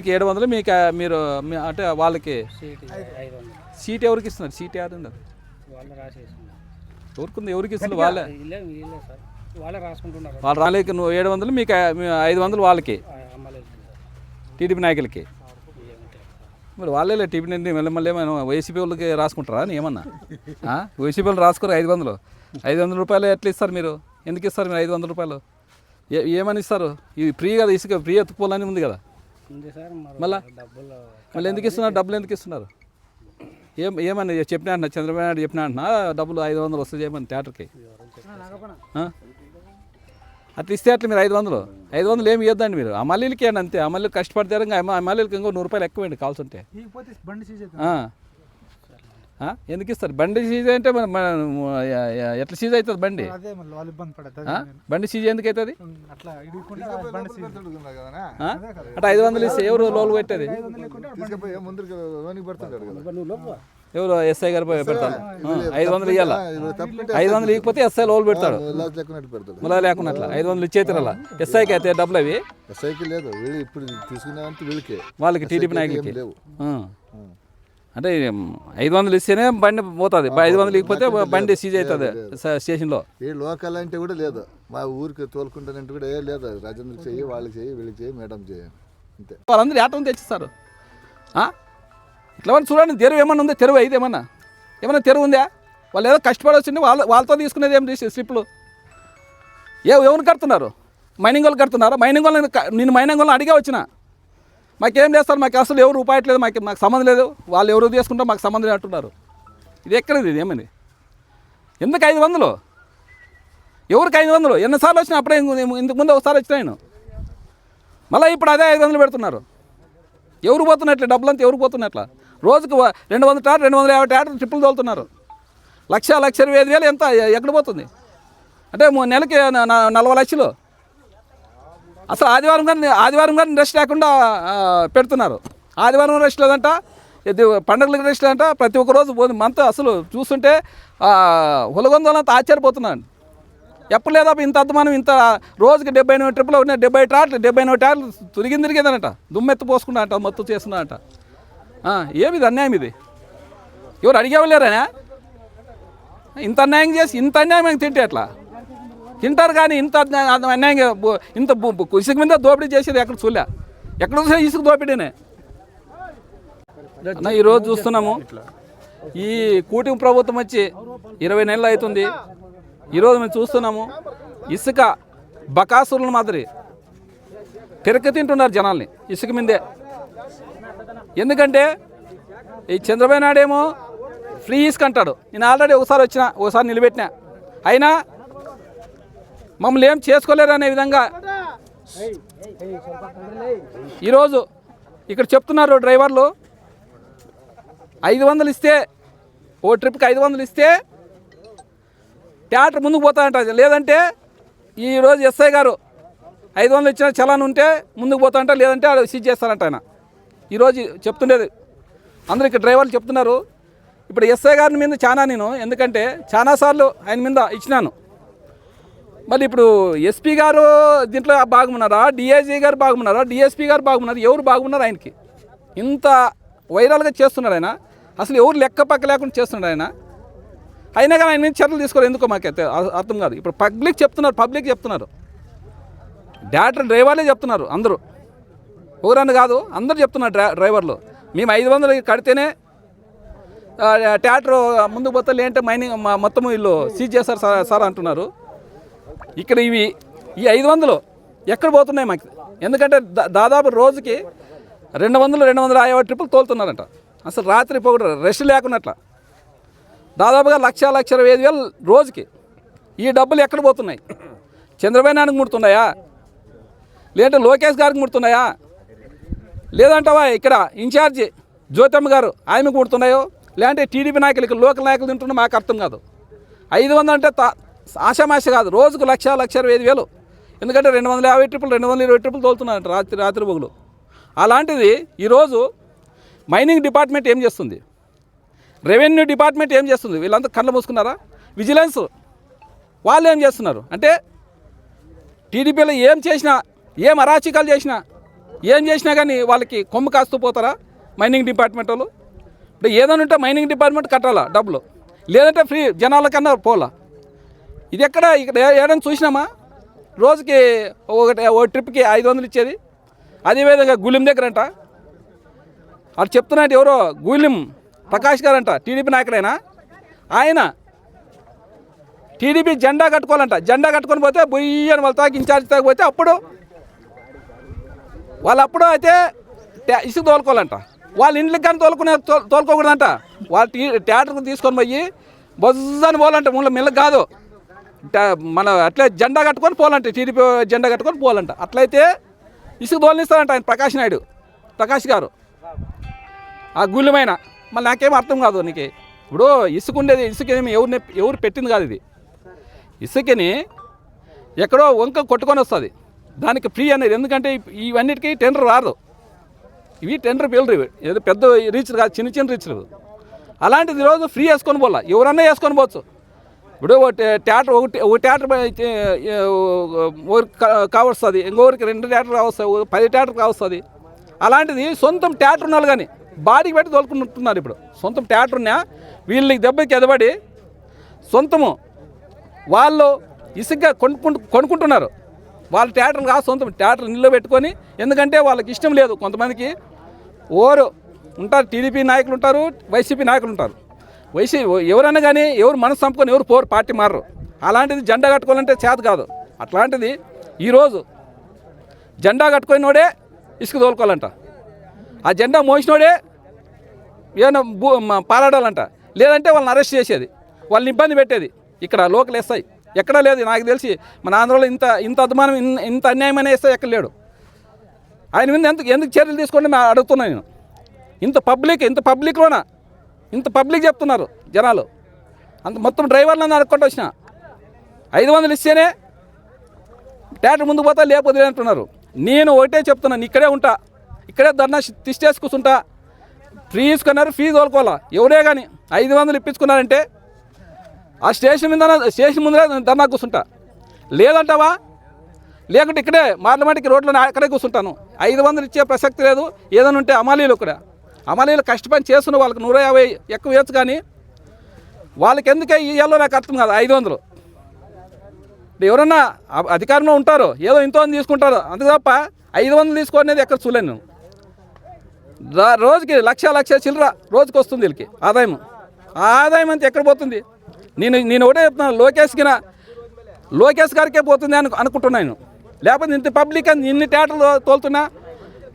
అమ్మాయిలకి 700 మీకు మీరు అంటే వాళ్ళకి సీట్ ఎవరికి ఇస్తున్నారు? సీట్ ఎవరు ఉన్నారు? ఎవరికి ఎవరికి ఇస్తున్నారు? వాళ్ళే వాళ్ళు రాలేక నువ్వు 700 మీకు 500 వాళ్ళకి టీడీపీ నాయకులకి. మరి వాళ్ళే టీడీపీ మళ్ళీ ఏమైనా వైసీపీ వాళ్ళకి రాసుకుంటారా అని ఏమన్నా? వైసీపీ వాళ్ళు రాసుకోరు 500 రూపాయలు ఎట్లా ఇస్తారు మీరు? ఎందుకు ఇస్తారు మీరు 500 రూపాయలు? ఏమని ఇస్తారు? ఇది ఫ్రీ కదా, ఇసుక ఫ్రీ ఎత్తుకోవాలని ఉంది కదా. మళ్ళీ ఎందుకు ఇస్తున్నారు? డబ్బులు ఎందుకు ఇస్తున్నారు? ఏమని చెప్పినా అంటున్నా, చంద్రబాబు నాయుడు చెప్పినా అంటున్నా డబ్బులు 500 వస్తుంది చేయమని థియేటర్కి. అట్లా ఇస్తే అట్లా మీరు 500 ఏమి ఇవ్వద్దండి మీరు. అమలీలకి అండి అంతే. అమలీలు కష్టపడతారు, ఇంకా అమలీలకి ఇంకో 100 రూపాయలు ఎక్కువండి కావాల్సి ఉంటే. ఎందుకు ఇస్తారు? బండి సీజ్ అంటే ఎట్లా సీజ్ అవుతుంది బండి? బండి సీజ్ ఎందుకు అవుతుంది? అంటే 500 ఇస్తే ఎవరు లోలు పెట్టేది? ఎవరు? ఎస్ఐ గారు పెడతారు. 500 ఇవ్వాలా? 500 ఇకపోతే ఎస్ఐ లోలు పెడతాడు. మళ్ళీ లేకుండా అట్లా 500 ఇచ్చేది అలా ఎస్ఐకి అయితే డబ్బులు అవి ఎస్ఐకి లేదు, ఇప్పుడు తీసుకునే వాళ్ళకి టీడీపీ నాయకులకి. అంటే 500 ఇస్తేనే బండి పోతుంది, 500 ఇకపోతే బండి సీజ్ అవుతుంది స్టేషన్లో. ఏ లోకల్ అంటే కూడా లేదు, మా ఊరికి తోలుకుంటానంటే కూడా ఏ లేదు. రాజేంద్ర చెయ్యి, వాళ్ళకి చెయ్యి, వీళ్ళకి చెయ్యి, మేడం చెయ్యి, అంతే. వాళ్ళందరూ ఏటం తెచ్చిస్తారు. ఇట్లా చూడండి, తెరువు ఏమన్నా ఉందా? తెరువు అయితే ఏమన్నా తెరువు ఉందా? వాళ్ళు ఏదో కష్టపడొచ్చింది, వాళ్ళతో తీసుకునేది ఏం స్లిప్లు ఎవరు కడుతున్నారు? మైనింగ్ వాళ్ళు కడుతున్నారు. మైనింగ్ వాళ్ళు నేను మైనింగ్ వాళ్ళని అడిగే వచ్చిన, మాకేం చేస్తారు, మాకు అసలు ఎవరు రూపాయట్లేదు, మాకు సంబంధం లేదు, వాళ్ళు ఎవరు తీసుకుంటారు, మాకు సంబంధం లేదు అంటున్నారు. ఇది ఎక్కడిది? ఇది ఏమని? ఎందుకు 500? ఎవరికి 500? ఎన్నిసార్లు వచ్చినా అప్పుడే ఇంతకు ముందు ఒకసారి వచ్చినా నేను, మళ్ళీ ఇప్పుడు అదే 500 పెడుతున్నారు. ఎవరు పోతున్నట్లే డబ్బులంతా? ఎవరు పోతున్నట్ల? రోజుకు 200 టార్ 250 టార్ ట్రిప్పులు తోలుతున్నారు. 1,25,000 ఎంత ఎక్కడ పోతుంది? అంటే నెలకి 40 లక్షలు. అసలు ఆదివారం కానీ రెస్ట్ లేకుండా పెడుతున్నారు. ఆదివారం రెస్ట్ లేదంట, పండుగలకు రెస్ట్ లేదంట, ప్రతి ఒక్క రోజు మంత్ అసలు చూస్తుంటే హులగొందలంతా ఆశ్చర్యపోతున్నాను. ఎప్పుడు లేదా ఇంత అద్మానం, ఇంత రోజుకి 79 ట్రిప్పులు, 79 టార్లు తిరిగిందనట, దుమ్మెత్తి పోసుకున్నా అంట, మొత్తం చేస్తున్నా అంట. ఏమిది అన్యాయం? ఇది ఎవరు అడిగేవాళ్ళేరానా? ఇంత అన్యాయం చేసి ఇంత అన్యాయం తింటే ఎట్లా తింటారు? కానీ ఇంత అన్యాయంగా ఇంత ఇసుక మీద దోపిడీ చేసేది ఎక్కడ చూలే. ఎక్కడ చూసినా ఇసుక దోపిడీనే. ఈరోజు చూస్తున్నాము, ఈ కూటమి ప్రభుత్వం వచ్చి 20 నెలలు అవుతుంది. ఈరోజు మేము చూస్తున్నాము, ఇసుక బకాసురుల మాదిరి పెరక తింటున్నారు జనాల్ని ఇసుక మీదే. ఎందుకంటే ఈ చంద్రబాబు నాయుడు ఏమో ఫ్రీ ఇసుక అంటాడు. నేను ఆల్రెడీ ఒకసారి నిలబెట్టినా, అయినా మమ్మల్ని ఏం చేసుకోలేరు అనే విధంగా ఈరోజు ఇక్కడ చెప్తున్నారు డ్రైవర్లు. 500 ఇస్తే, ఓ ట్రిప్కి 500 ఇస్తే థియేటర్ ముందుకు పోతాడంట. లేదంటే ఈరోజు ఎస్ఐ గారు 500 ఇచ్చిన చలాన్ ఉంటే ముందుకు పోతాడంట, లేదంటే సీజ్ చేస్తారంట ఆయన. ఈరోజు చెప్తుండేది అందరూ ఇక్కడ డ్రైవర్లు చెప్తున్నారు. ఇప్పుడు ఎస్ఐ గారి మీద నేను ఎందుకంటే చాలాసార్లు ఆయన మీద ఇచ్చినాను. మళ్ళీ ఇప్పుడు ఎస్పీ గారు దీంట్లో బాగున్నారా, డిఐజీ గారు బాగున్నారా, డిఎస్పీ గారు బాగున్నారు? ఎవరు బాగున్నారు? ఆయనకి ఇంత వైరల్గా చేస్తున్నాడు ఆయన. అసలు ఎవరు లెక్క పక్క లేకుండా చేస్తున్నాడు ఆయన. అయినా కానీ ఆయన మీద చర్యలు తీసుకోవాలి. ఎందుకో మాకైతే అర్థం కాదు. ఇప్పుడు పబ్లిక్ చెప్తున్నారు, డ్రైవర్లే చెప్తున్నారు. అందరూ ఎవరని కాదు, అందరూ చెప్తున్నారు డ్రైవర్లు. మేము 500 కడితేనే థియేటర్ ముందుకు పోతే, లేదంటే మైనింగ్ మొత్తం వీళ్ళు సీజ్ చేస్తారు సార్ అంటున్నారు. ఇక్కడ ఈ 500 ఎక్కడ పోతున్నాయి మాకు? ఎందుకంటే దాదాపు రోజుకి 250 ట్రిప్పులు తోలుతున్నారంట. అసలు రాత్రి పొగడు రెస్ట్ లేకున్నట్ల దాదాపుగా 1,25,000 రోజుకి. ఈ డబ్బులు ఎక్కడ పోతున్నాయి? చంద్రబాబు నాయుడుకి ముడుతున్నాయా, లేదంటే లోకేష్ గారికి ముడుతున్నాయా, లేదంటావా ఇక్కడ ఇన్ఛార్జి జ్యోతమ్మ గారు ఆమెకు ముడుతున్నాయో, లేదంటే టీడీపీ నాయకులకి లోకల్ నాయకులు తింటున్నా మాకు అర్థం కాదు. 500 అంటే ఆశామాష కాదు, రోజుకు 1,25,000. ఎందుకంటే 250 ట్రిప్పులు 220 ట్రిప్పులు తోలుతున్నారంట రాత్రి పొగులు. అలాంటిది ఈరోజు మైనింగ్ డిపార్ట్మెంట్ ఏం చేస్తుంది? రెవెన్యూ డిపార్ట్మెంట్ ఏం చేస్తుంది? వీళ్ళంతా కళ్ళు మూసుకున్నారా? విజిలెన్స్ వాళ్ళు ఏం చేస్తున్నారు? అంటే టీడీపీలో ఏం చేసినా, ఏం అరాచకాలు చేసినా ఏం చేసినా కానీ వాళ్ళకి కొమ్ము కాస్తూ పోతారా మైనింగ్ డిపార్ట్మెంట్ వాళ్ళు? ఇప్పుడు ఏదైనా ఉంటే మైనింగ్ డిపార్ట్మెంట్ కట్టాలా డబ్బులు, లేదంటే ఫ్రీ జనాల కన్నా పోలా. ఇది ఎక్కడ ఇక్కడ ఏదైనా చూసినామా? రోజుకి ఒక ట్రిప్కి 500 ఇచ్చేది. అదేవిధంగా గూలిం దగ్గర అంట అది చెప్తున్నట్టు ఎవరో గూలిం ప్రకాష్ గారు అంట, టీడీపీ నాయకుడైనా ఆయన టీడీపీ జెండా కట్టుకోవాలంట. జెండా కట్టుకొని పోతే బొయ్యని వాళ్ళ తాకి ఇన్ఛార్జ్ తాకపోతే అప్పుడు వాళ్ళు అయితే ఇసుకు తోలుకోవాలంట. వాళ్ళ ఇంట్లోకి కానీ తోలుకోకూడదంట. వాళ్ళు థియేటర్కి తీసుకొని పోయి బొజ్జని పోవాలంట. మిల్లకి కాదు, మన అట్లే జెండా కట్టుకొని పోవాలంట, టీడీపీ జెండా కట్టుకొని పోవాలంట. అట్లయితే ఇసుకు తోలనిస్తారంట ఆయన ప్రకాష్ గారు ఆ గుళ్ళమైన. మళ్ళీ నాకేం అర్థం కాదు. నీకు ఇప్పుడు ఇసుక ఉండేది, ఇసుకేమి ఎవరు పెట్టింది కాదు. ఇది ఇసుకని ఎక్కడో వంక కొట్టుకొని వస్తుంది, దానికి ఫ్రీ అనేది. ఎందుకంటే ఇవన్నిటికీ టెండర్ రాదు, ఇవి టెండర్ బిల్లు, ఏదో పెద్ద రీచ్లు కాదు, చిన్న చిన్న రీచ్లు. అలాంటిది ఈరోజు ఫ్రీ వేసుకొని పోలా, ఎవరన్నా వేసుకొని పోవచ్చు. ఇప్పుడు థియేటర్ ఒక థియేటర్ ఊరికి కావస్తుంది, ఇంకొకరికి 2 థియేటర్ కావస్తాయి, 10 థియేటర్ కావస్తుంది. అలాంటిది సొంతం థియేటర్ ఉన్నారు కానీ బాడీకి పెట్టి తోలుకుంటున్నారు. ఇప్పుడు సొంతం థియేటర్ ఉన్నా వీళ్ళకి దెబ్బకి ఎదబడి సొంతము వాళ్ళు ఇసుగ్గా కొనుక్కుంటున్నారు. వాళ్ళ థియేటర్లు కాదు, సొంతం థియేటర్ నిల్లో పెట్టుకొని. ఎందుకంటే వాళ్ళకి ఇష్టం లేదు. కొంతమందికి ఓరు ఉంటారు, టీడీపీ నాయకులు ఉంటారు, వైసీపీ నాయకులు ఉంటారు. ఎవరైనా కానీ ఎవరు మనసు చంపుకొని ఎవరు పోరు, పార్టీ మారరు. అలాంటిది జెండా కట్టుకోవాలంటే చేత కాదు. అట్లాంటిది ఈరోజు జెండా కట్టుకున్నోడే ఇసుక తోలుకోవాలంట, ఆ జెండా మోసినోడే ఏమైనా పారాడాలంట, లేదంటే వాళ్ళని అరెస్ట్ చేసేది, వాళ్ళని ఇబ్బంది పెట్టేది. ఇక్కడ లోకల్ ఎస్ఐ ఎక్కడా లేదు నాకు తెలిసి. మన ఆంధ్రలో ఇంత అభిమానం, ఇంత అన్యాయం అనే ఎస్ఐ ఎక్కడ లేడు. ఆయన మీద ఎందుకు చర్యలు తీసుకోండి నేను అడుగుతున్నాను. నేను ఇంత పబ్లిక్లోనా ఇంత పబ్లిక్ చెప్తున్నారు జనాలు. అంత మొత్తం డ్రైవర్లను అడుక్కుంటూ వచ్చిన 500 ఇస్తేనే థియేటర్ ముందుకు పోతా, లేకపోతే అంటున్నారు. నేను ఒకటే చెప్తున్నాను, ఇక్కడే ఉంటా, ఇక్కడే ధర్నా తిష్టేసి కూర్చుంటా. ఫ్రీ ఇసుకున్నారు, ఫీజు తోలుకోవాలా. ఎవరే కానీ 500 ఇప్పించుకున్నారంటే ఆ స్టేషన్ ముందరే ధర్నా కూర్చుంటా. లేదంటావా? లేకుంటే ఇక్కడే మార్లమెంట్కి రోడ్లో అక్కడే కూర్చుంటాను. 500 ఇచ్చే ప్రసక్తి లేదు. ఏదైనా ఉంటే అమాలీలు ఇక్కడ కష్టపడి చేస్తున్న వాళ్ళకి 150 ఎక్కువ వేయచ్చు, కానీ వాళ్ళకి ఎందుకే ఇయ్యాలో నాకు అర్థం కాదు. 500 ఎవరన్నా అధికారంలో ఉంటారో ఏదో ఇంతో తీసుకుంటారో, అంతే తప్ప 500 తీసుకునేది ఎక్కడ చూలేను. రోజుకి లక్ష చిల్లర రోజుకి వస్తుంది వీళ్ళకి ఆదాయం. ఆ ఆదాయం అంతా ఎక్కడ పోతుంది? నేను ఒకటే చెప్తున్నాను, లోకేష్ గారికే పోతుంది అనుకుంటున్నాను. లేకపోతే ఇంత పబ్లిక్ ఇన్ని థియేటర్లు తోలుతున్నా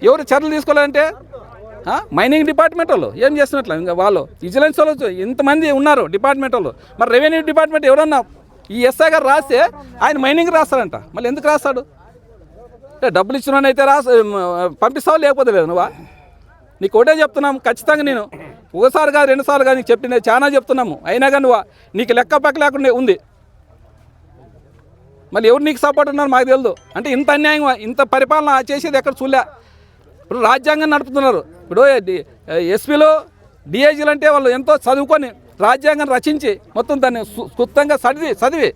ఎవరు చర్యలు తీసుకోవాలంటే మైనింగ్ డిపార్ట్మెంట్ వాళ్ళు ఏం చేస్తున్నట్లు, ఇంకా వాళ్ళు విజిలెన్స్ వాళ్ళు ఇంతమంది ఉన్నారు డిపార్ట్మెంట్ వాళ్ళు. మరి రెవెన్యూ డిపార్ట్మెంట్ ఎవరన్నా ఈ ఎస్ఐ గారు రాస్తే ఆయన మైనింగ్ రాస్తాడంట. మళ్ళీ ఎందుకు రాస్తాడు? అంటే డబ్బులు ఇచ్చినోని అయితే పంపిస్తావు, లేకపోతే లేదు. నువ్వా? నీకు ఒకటే చెప్తున్నాము, ఖచ్చితంగా నేను ఒకసారి కాదు 2 సార్లు కాదు నీకు చెప్పిన చాలా చెప్తున్నాము. అయినా కానీ నీకు లెక్క పక్క లేకుండా ఉంది. మళ్ళీ ఎవరు నీకు సపోర్ట్ ఉన్నారు మాకు తెలియదు. అంటే ఇంత అన్యాయం, ఇంత పరిపాలన చేసేది ఎక్కడ చూలే. ఇప్పుడు రాజ్యాంగం నడుపుతున్నారు. ఇప్పుడు ఎస్పీలు డిఐజీలు అంటే వాళ్ళు ఎంతో చదువుకొని రాజ్యాంగం రచించి మొత్తం దాన్ని క్లుప్తంగా చదివి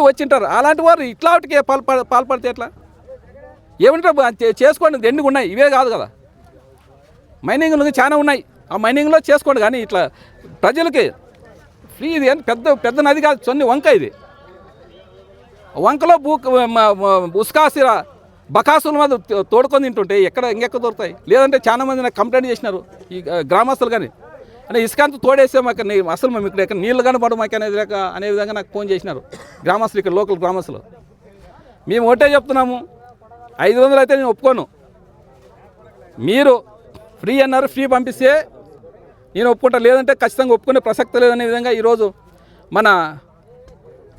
వచ్చింటారు. అలాంటి వారు ఇట్లాంటికే పాల్పడితే ఎట్లా? ఏమంటే చేసుకోండి, ఎండుగా ఉన్నాయి, ఇవే కాదు కదా. మైనింగ్లు చాలా ఉన్నాయి, ఆ మైనింగ్లో చేసుకోండి. కానీ ఇట్లా ప్రజలకి ఫ్రీ ఇది అని పెద్ద నది కాదు, కొన్ని వంక. ఇది వంకలో ఉస్కాసిరా బకాసుల మీద తోడుకొని తింటుంటే ఇంకెక్కడ దొరుకుతాయి? లేదంటే చాలా మంది నాకు కంప్లైంట్ చేసినారు ఈ గ్రామస్తులు. కానీ అంటే ఇసుకంతా తోడేస్తే మాకు అసలు మేము ఇక్కడ నీళ్ళు కానీ పడు మాకు అనేది లేక అనే విధంగా నాకు ఫోన్ చేసినారు గ్రామస్తులు, ఇక్కడ లోకల్ గ్రామస్తులు. మేము ఒకటే చెప్తున్నాము, 500 అయితే నేను ఒప్పుకోను. మీరు ఫ్రీ అన్నారు, ఫ్రీ పంపిస్తే నేను ఒప్పుకుంటా, లేదంటే ఖచ్చితంగా ఒప్పుకునే ప్రసక్తి లేదనే విధంగా ఈరోజు మన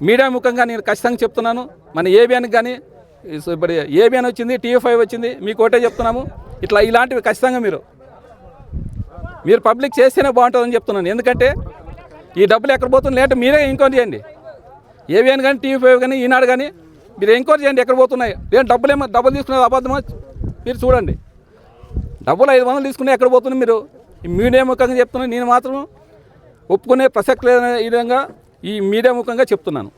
మీడియా ముఖంగా నేను ఖచ్చితంగా చెప్తున్నాను. మన ఏబిఎన్కి కానీ ఇప్పుడు ఏబిఎన్ వచ్చింది, TV5 వచ్చింది, మీకు ఒకటే చెప్తున్నాము, ఇలాంటివి ఖచ్చితంగా మీరు పబ్లిక్ చేస్తేనే బాగుంటుందని చెప్తున్నాను. ఎందుకంటే ఈ డబ్బులు ఎక్కడ పోతుంది, లేదంటే మీరే ఎంక్వైరీ చేయండి. ఏబిఎన్ కానీ TV5 కానీ ఈనాడు కానీ మీరు ఎంక్వైరీ చేయండి ఎక్కడ పోతున్నాయి. లేదు డబ్బులు తీసుకునేది అబద్ధమా మీరు చూడండి. డబ్బులు 500 తీసుకునే ఎక్కడ పోతుంది మీరు మీడియా ముఖంగా చెప్తున్నాను. నేను మాత్రం ఒప్పుకునే ప్రసక్తి లేదనే విధంగా ఈ మీడియా ముఖంగా చెప్తున్నాను.